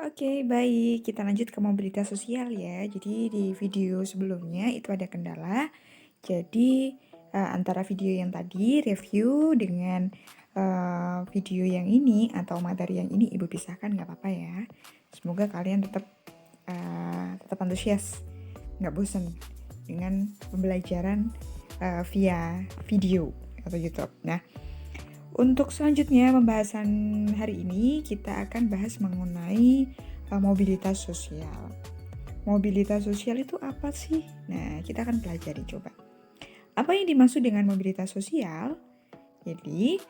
Oke, baik. Kita lanjut ke mobilitas sosial ya. Jadi di video sebelumnya itu ada kendala. Jadi antara video yang tadi review dengan video yang ini atau materi yang ini Ibu pisahkan nggak apa-apa ya. Semoga kalian tetap antusias, nggak bosan dengan pembelajaran via video atau YouTube. Nah, untuk selanjutnya pembahasan hari ini kita akan bahas mengenai mobilitas sosial. Mobilitas sosial itu apa sih? Nah, kita akan pelajari coba. Apa yang dimaksud dengan mobilitas sosial? Jadi,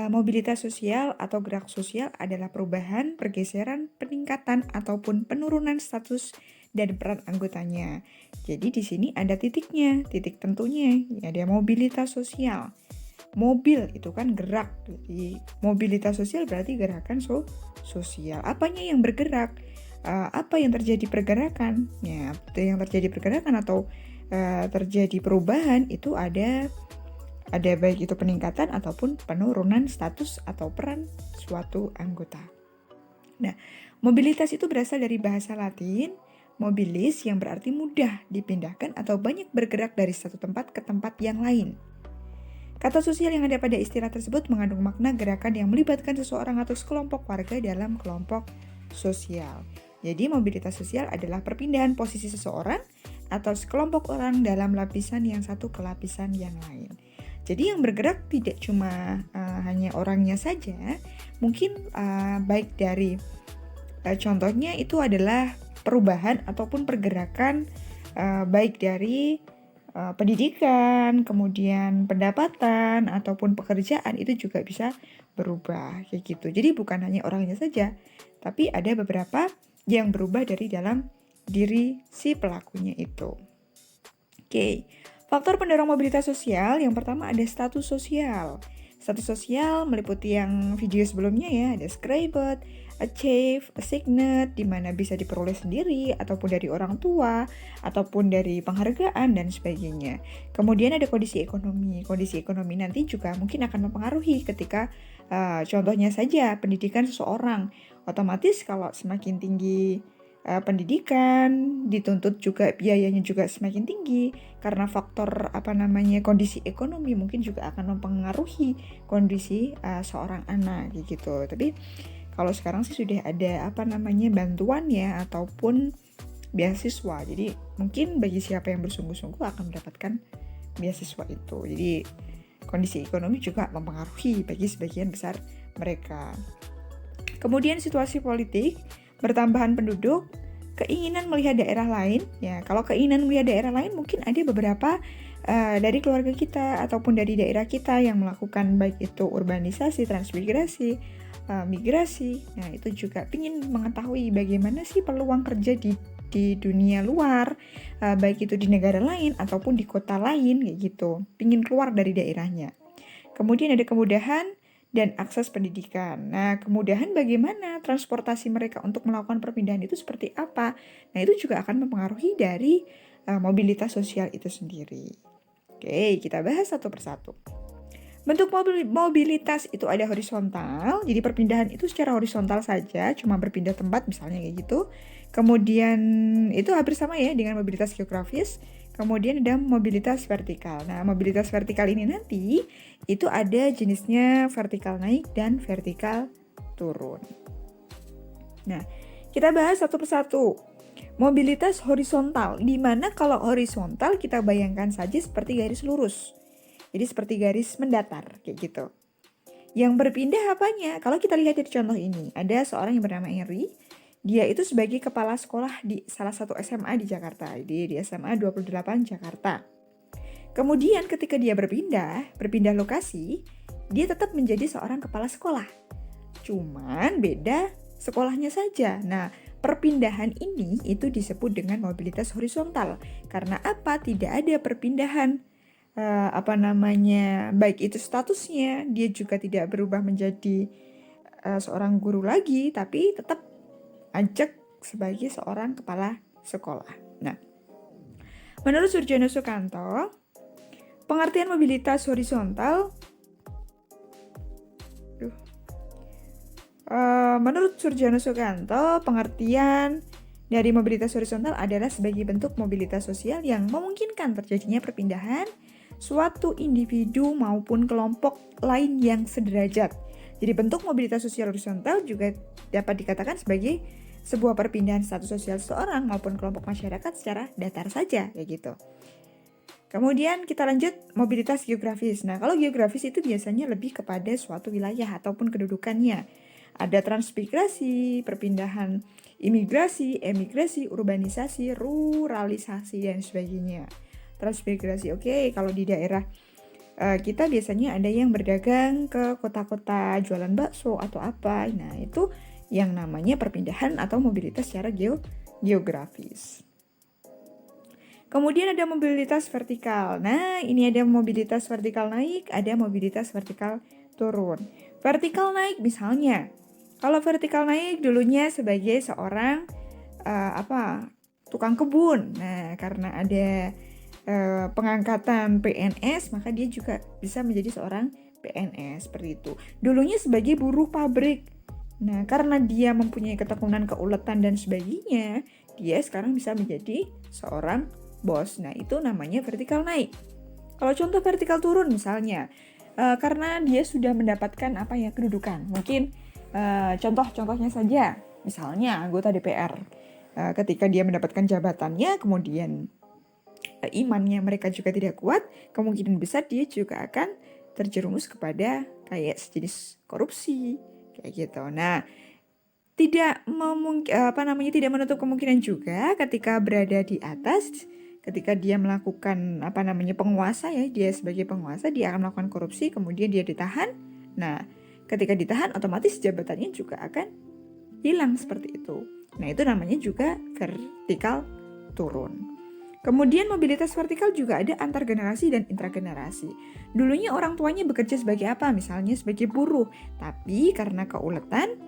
mobilitas sosial atau gerak sosial adalah perubahan, pergeseran, peningkatan ataupun penurunan status dan peran anggotanya. Jadi di sini ada titiknya, titik tentunya, ada mobilitas sosial. Mobil itu kan gerak, jadi mobilitas sosial berarti gerakan sosial. Apanya yang bergerak? Apa yang terjadi pergerakan? Ya, yang terjadi pergerakan atau terjadi perubahan itu ada baik itu peningkatan ataupun penurunan status atau peran suatu anggota. Nah, mobilitas itu berasal dari bahasa Latin mobilis yang berarti mudah dipindahkan atau banyak bergerak dari satu tempat ke tempat yang lain. Kata sosial yang ada pada istilah tersebut mengandung makna gerakan yang melibatkan seseorang atau sekelompok warga dalam kelompok sosial. Jadi mobilitas sosial adalah perpindahan posisi seseorang atau sekelompok orang dalam lapisan yang satu ke lapisan yang lain. Jadi yang bergerak tidak cuma hanya orangnya saja, mungkin baik dari contohnya itu adalah perubahan ataupun pergerakan baik dari pendidikan, kemudian pendapatan ataupun pekerjaan itu juga bisa berubah kayak gitu. Jadi bukan hanya orangnya saja, tapi ada beberapa yang berubah dari dalam diri si pelakunya itu. Oke, faktor pendorong mobilitas sosial yang pertama ada status sosial. Status sosial meliputi yang video sebelumnya ya, ada Scrabble, achieve, signet, di mana bisa diperoleh sendiri ataupun dari orang tua ataupun dari penghargaan dan sebagainya. Kemudian ada kondisi ekonomi. Kondisi ekonomi nanti juga mungkin akan mempengaruhi ketika contohnya saja pendidikan seseorang. Otomatis kalau semakin tinggi pendidikan dituntut juga biayanya juga semakin tinggi karena faktor kondisi ekonomi mungkin juga akan mempengaruhi kondisi seorang anak gitu. Tapi kalau sekarang sih sudah ada bantuan ya ataupun beasiswa. Jadi mungkin bagi siapa yang bersungguh-sungguh akan mendapatkan beasiswa itu. Jadi kondisi ekonomi juga mempengaruhi bagi sebagian besar mereka. Kemudian situasi politik, bertambahan penduduk, keinginan melihat daerah lain. Ya, kalau keinginan melihat daerah lain mungkin ada beberapa dari keluarga kita ataupun dari daerah kita yang melakukan baik itu urbanisasi, transmigrasi, migrasi. Nah, itu juga ingin mengetahui bagaimana sih peluang kerja di dunia luar, baik itu di negara lain ataupun di kota lain kayak gitu. Ingin keluar dari daerahnya. Kemudian ada kemudahan dan akses pendidikan. Nah, kemudahan bagaimana transportasi mereka untuk melakukan perpindahan itu seperti apa? Nah, itu juga akan mempengaruhi dari mobilitas sosial itu sendiri. Oke, kita bahas satu persatu. Bentuk mobilitas itu ada horizontal, jadi perpindahan itu secara horizontal saja, cuma berpindah tempat misalnya kayak gitu. Kemudian itu hampir sama ya dengan mobilitas geografis. Kemudian ada mobilitas vertikal. Nah, mobilitas vertikal ini nanti itu ada jenisnya vertikal naik dan vertikal turun. Nah, kita bahas satu persatu. Mobilitas horizontal, di mana kalau horizontal kita bayangkan saja seperti garis lurus. Jadi seperti garis mendatar, kayak gitu. Yang berpindah apanya? Kalau kita lihat dari contoh ini, ada seorang yang bernama Henry. Dia itu sebagai kepala sekolah di salah satu SMA di Jakarta, di SMA 28 Jakarta. Kemudian ketika dia berpindah lokasi, dia tetap menjadi seorang kepala sekolah. Cuman beda sekolahnya saja. Nah, perpindahan ini itu disebut dengan mobilitas horizontal. Karena apa? Tidak ada perpindahan baik itu statusnya, dia juga tidak berubah menjadi seorang guru lagi, tapi tetap ajak sebagai seorang kepala sekolah. Nah, menurut Surjono Sukanto, pengertian mobilitas horizontal Menurut Surjono Sukanto, pengertian dari mobilitas horizontal adalah sebagai bentuk mobilitas sosial yang memungkinkan terjadinya perpindahan suatu individu maupun kelompok lain yang sederajat. Jadi bentuk mobilitas sosial horizontal juga dapat dikatakan sebagai sebuah perpindahan status sosial seseorang maupun kelompok masyarakat secara datar saja, kayak gitu. Kemudian kita lanjut mobilitas geografis. Nah, kalau geografis itu biasanya lebih kepada suatu wilayah ataupun kedudukannya. Ada transmigrasi, perpindahan imigrasi, emigrasi, urbanisasi, ruralisasi, dan sebagainya. Transmigrasi, oke, kalau di daerah kita biasanya ada yang berdagang ke kota-kota jualan bakso atau apa. Nah, itu yang namanya perpindahan atau mobilitas secara geografis. Kemudian ada mobilitas vertikal. Nah, ini ada mobilitas vertikal naik, ada mobilitas vertikal turun. Vertikal naik misalnya, kalau vertikal naik dulunya sebagai seorang tukang kebun. Nah, karena ada pengangkatan PNS, maka dia juga bisa menjadi seorang PNS seperti itu. Dulunya sebagai buruh pabrik. Nah, karena dia mempunyai ketekunan, keuletan dan sebagainya, dia sekarang bisa menjadi seorang bos. Nah, itu namanya vertikal naik. Kalau contoh vertikal turun misalnya, karena dia sudah mendapatkan kedudukan. Mungkin contohnya saja, misalnya anggota DPR. Ketika dia mendapatkan jabatannya, kemudian imannya mereka juga tidak kuat, kemungkinan besar dia juga akan terjerumus kepada kayak sejenis korupsi kayak gitu. Nah, tidak menutup kemungkinan juga ketika berada di atas, ketika dia melakukan penguasa ya, dia sebagai penguasa dia akan melakukan korupsi, kemudian dia ditahan. Nah, ketika ditahan otomatis jabatannya juga akan hilang seperti itu. Nah, itu namanya juga vertikal turun. Kemudian mobilitas vertikal juga ada antar generasi dan intragenerasi. Dulunya orang tuanya bekerja sebagai apa? Misalnya sebagai buruh. Tapi karena keuletan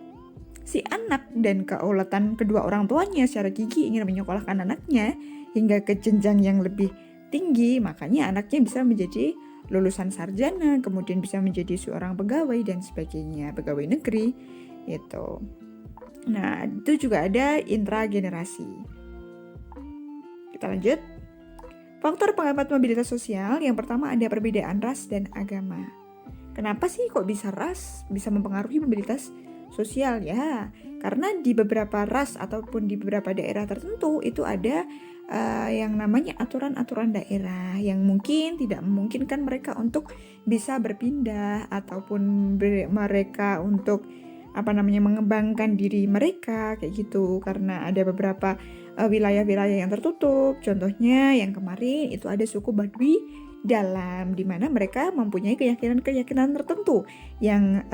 si anak dan keuletan kedua orang tuanya secara gigih ingin menyekolahkan anaknya hingga ke jenjang yang lebih tinggi, makanya anaknya bisa menjadi lulusan sarjana, kemudian bisa menjadi seorang pegawai dan sebagainya, pegawai negeri itu. Nah, itu juga ada intragenerasi. Kita lanjut. Faktor penghambat mobilitas sosial yang pertama ada perbedaan ras dan agama. Kenapa sih kok bisa ras bisa mempengaruhi mobilitas sosial ya? Karena di beberapa ras ataupun di beberapa daerah tertentu itu ada yang namanya aturan-aturan daerah yang mungkin tidak memungkinkan mereka untuk bisa berpindah ataupun mereka untuk mengembangkan diri mereka kayak gitu, karena ada beberapa wilayah-wilayah yang tertutup. Contohnya yang kemarin itu ada suku Baduy Dalam, di mana mereka mempunyai keyakinan tertentu yang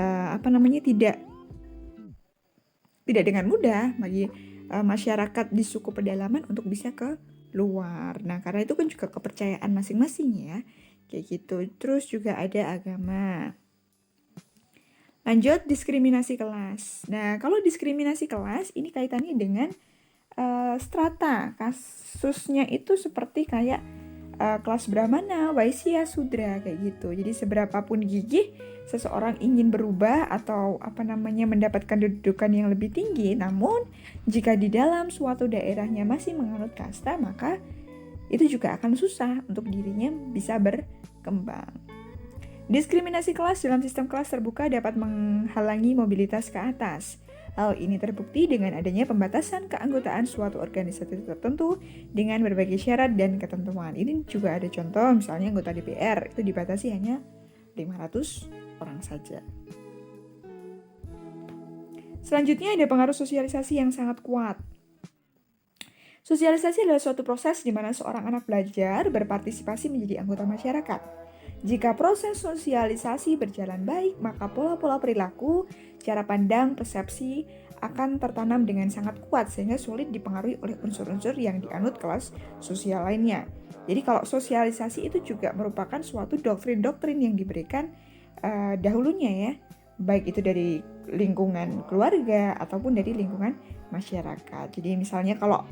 tidak dengan mudah bagi masyarakat di suku pedalaman untuk bisa ke luar. Nah, karena itu kan juga kepercayaan masing-masing ya, kayak gitu. Terus juga ada agama. Lanjut, diskriminasi kelas. Nah, kalau diskriminasi kelas ini kaitannya dengan strata. Kasusnya itu seperti kayak kelas Brahmana, Waisya, Sudra kayak gitu. Jadi seberapapun gigih seseorang ingin berubah atau mendapatkan kedudukan yang lebih tinggi, namun jika di dalam suatu daerahnya masih menganut kasta, maka itu juga akan susah untuk dirinya bisa berkembang. Diskriminasi kelas dalam sistem kelas terbuka dapat menghalangi mobilitas ke atas. Hal ini terbukti dengan adanya pembatasan keanggotaan suatu organisasi tertentu dengan berbagai syarat dan ketentuan. Ini juga ada contoh, misalnya anggota DPR itu dibatasi hanya 500 orang saja. Selanjutnya ada pengaruh sosialisasi yang sangat kuat. Sosialisasi adalah suatu proses di mana seorang anak belajar berpartisipasi menjadi anggota masyarakat. Jika proses sosialisasi berjalan baik, maka pola-pola perilaku, cara pandang, persepsi akan tertanam dengan sangat kuat sehingga sulit dipengaruhi oleh unsur-unsur yang dianut kelas sosial lainnya. Jadi kalau sosialisasi itu juga merupakan suatu doktrin-doktrin yang diberikan dahulunya ya, baik itu dari lingkungan keluarga ataupun dari lingkungan masyarakat. Jadi misalnya kalau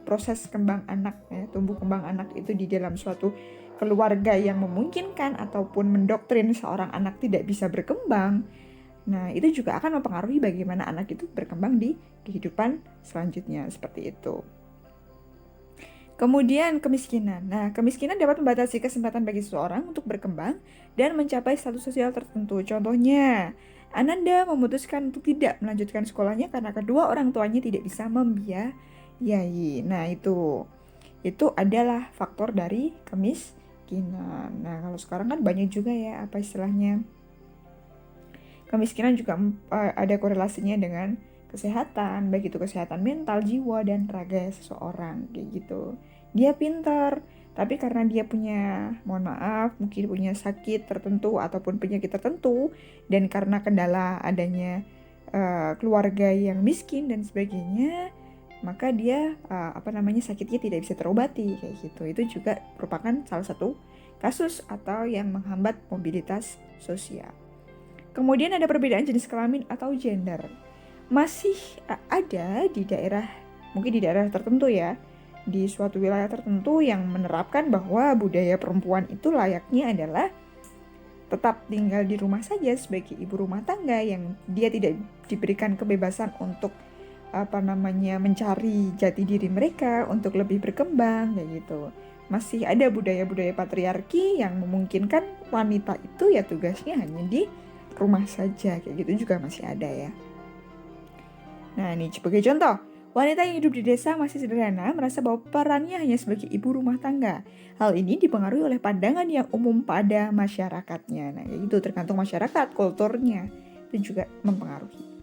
proses kembang anak ya, tumbuh kembang anak itu di dalam suatu keluarga yang memungkinkan ataupun mendoktrin seorang anak tidak bisa berkembang, Nah, itu juga akan mempengaruhi bagaimana anak itu berkembang di kehidupan selanjutnya, seperti itu. Kemudian kemiskinan. Nah, kemiskinan dapat membatasi kesempatan bagi seseorang untuk berkembang dan mencapai status sosial tertentu. Contohnya, Ananda memutuskan untuk tidak melanjutkan sekolahnya karena kedua orang tuanya tidak bisa membiayai. Nah, itu adalah faktor dari kemiskinan. Nah, kalau sekarang kan banyak juga ya apa istilahnya. Kemiskinan juga ada korelasinya dengan kesehatan, baik itu kesehatan mental, jiwa, dan raga seseorang, kayak gitu. Dia pintar, tapi karena dia punya, mohon maaf, mungkin punya sakit tertentu ataupun penyakit tertentu, dan karena kendala adanya keluarga yang miskin dan sebagainya, maka dia sakitnya tidak bisa terobati, kayak gitu. Itu juga merupakan salah satu kasus atau yang menghambat mobilitas sosial. Kemudian ada perbedaan jenis kelamin atau gender. Masih ada di daerah, mungkin di daerah tertentu ya, di suatu wilayah tertentu yang menerapkan bahwa budaya perempuan itu layaknya adalah tetap tinggal di rumah saja sebagai ibu rumah tangga yang dia tidak diberikan kebebasan untuk mencari jati diri mereka untuk lebih berkembang kayak gitu. Masih ada budaya-budaya patriarki yang memungkinkan wanita itu ya tugasnya hanya di rumah saja, kayak gitu juga masih ada ya. Nah, ini sebagai contoh, wanita yang hidup di desa masih sederhana merasa bahwa perannya hanya sebagai ibu rumah tangga. Hal ini dipengaruhi oleh pandangan yang umum pada masyarakatnya. Nah, itu tergantung masyarakat, kulturnya itu juga mempengaruhi.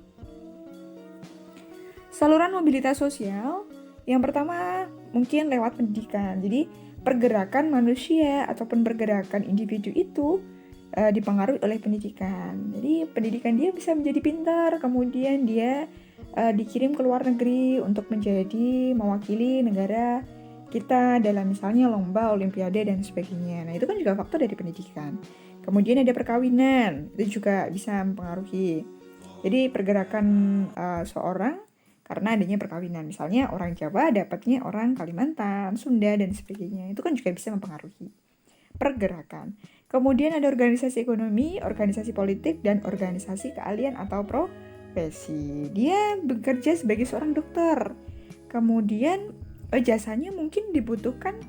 Saluran mobilitas sosial, yang pertama mungkin lewat pendidikan. Jadi pergerakan manusia ataupun pergerakan individu itu dipengaruhi oleh pendidikan. Jadi pendidikan dia bisa menjadi pintar, kemudian dia dikirim ke luar negeri untuk menjadi mewakili negara kita dalam misalnya lomba, olimpiade dan sebagainya. Nah, itu kan juga faktor dari pendidikan. Kemudian ada perkawinan, itu juga bisa mempengaruhi. Jadi pergerakan seorang karena adanya perkawinan. Misalnya orang Jawa dapatnya orang Kalimantan, Sunda dan sebagainya. Itu kan juga bisa mempengaruhi pergerakan. Kemudian ada organisasi ekonomi, organisasi politik, dan organisasi keahlian atau profesi. Dia bekerja sebagai seorang dokter. Kemudian jasanya mungkin dibutuhkan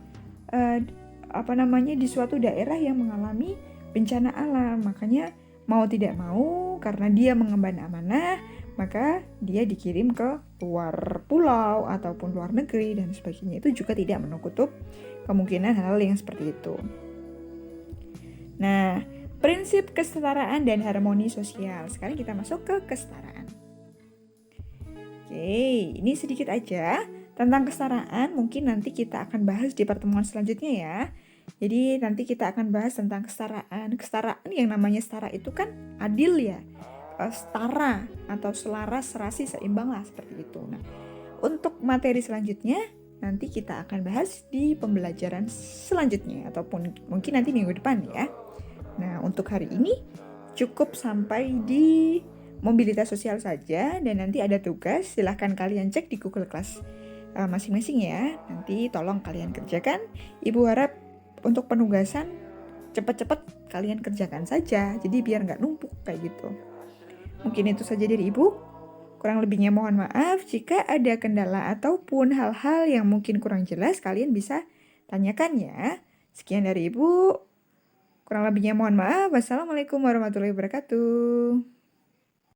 di suatu daerah yang mengalami bencana alam. Makanya mau tidak mau karena dia mengemban amanah, maka dia dikirim ke luar pulau ataupun luar negeri dan sebagainya. Itu juga tidak menutup kemungkinan hal-hal yang seperti itu. Nah, prinsip kesetaraan dan harmoni sosial. Sekarang kita masuk ke kesetaraan. Oke, ini sedikit aja tentang kesetaraan. Mungkin nanti kita akan bahas di pertemuan selanjutnya ya. Jadi nanti kita akan bahas tentang kesetaraan. Kesetaraan yang namanya setara itu kan adil ya. Setara atau selaras, serasi, seimbang lah seperti itu. Nah, untuk materi selanjutnya nanti kita akan bahas di pembelajaran selanjutnya ataupun mungkin nanti minggu depan ya. Nah, untuk hari ini cukup sampai di mobilitas sosial saja dan nanti ada tugas, silahkan kalian cek di Google Class masing-masing ya. Nanti tolong kalian kerjakan. Ibu harap untuk penugasan cepat-cepat kalian kerjakan saja, jadi biar nggak numpuk kayak gitu. Mungkin itu saja dari Ibu. Kurang lebihnya mohon maaf. Jika ada kendala ataupun hal-hal yang mungkin kurang jelas, kalian bisa tanyakan ya. Sekian dari Ibu. Kurang lebihnya mohon maaf. Wassalamualaikum warahmatullahi wabarakatuh.